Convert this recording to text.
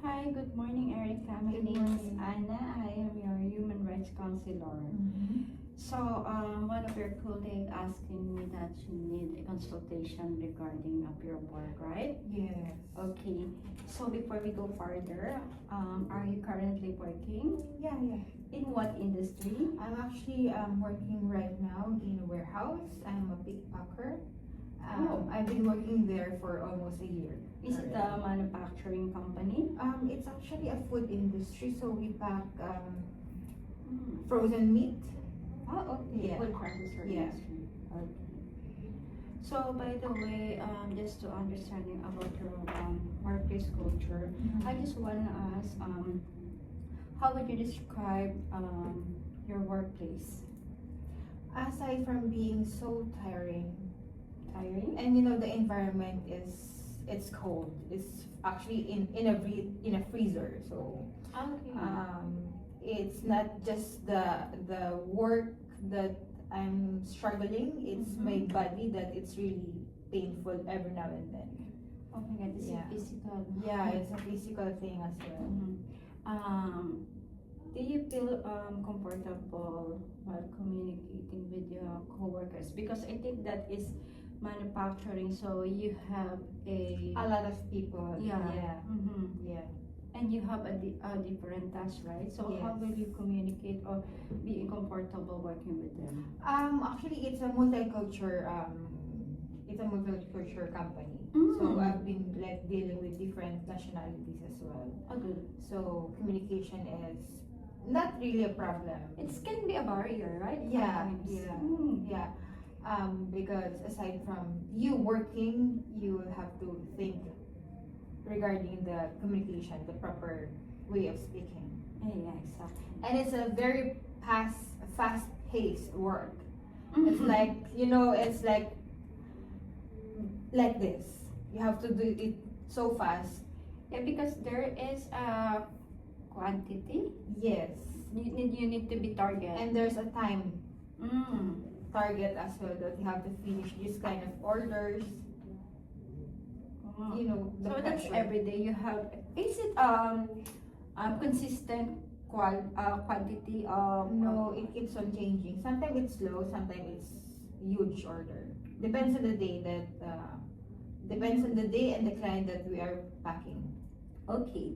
Hi, good morning, Erica. My Good name is morning. Anna. I am your human rights counselor. So, one of your colleagues asking me that you need a consultation regarding of your work, right? Yes. Okay. So, before we go further, are you currently working? Yeah. In what industry? I'm actually working right now in a warehouse. I'm a pickpacker. I've been working there for almost a year. Is it a manufacturing company? It's actually a food industry, so we pack Hmm. frozen meat. Oh, okay. Yeah. Food processor Yeah. industry. Okay. So, by the way, just to understanding about your workplace culture, I just wanna ask, how would you describe your workplace? Aside from being so tiring, Tiring? and the environment it's cold. It's actually in a freezer, so Okay. it's not just the work that I'm struggling, it's my body that it's really painful every now and then. Oh my God, this Yeah. is physical. Yeah, it's a physical thing as well. Mhm. Um, do you feel comfortable while communicating with your coworkers? Because I think that is manufacturing, so you have A lot of people. yeah. Mm-hmm. Yeah. And you have a different task, right? So how Yes. will you communicate or be comfortable working with them? Actually, it's a multicultural company. So Mm. I've been like dealing with different nationalities as well. Oh, good. So communication is not really a problem. It can be a barrier, right? Yeah, Sometimes. yeah. Mm. Yeah. Because aside from you working, you will have to think regarding the communication, the proper way of speaking. Yeah, exactly. And it's a very fast-paced work. It's Mhm. like it's like this. You have to do it so fast. Yeah, because there is a quantity. Yes. You need to be target. And there's a time Mm. target as well that you have to finish this kind of orders. Oh. The So that's pressure. every day you have. Is it consistent quantity of? No, it keeps on changing. Sometimes it's slow, sometimes it's huge order. Depends on the day that depends on the day and the client that we are packing. Okay.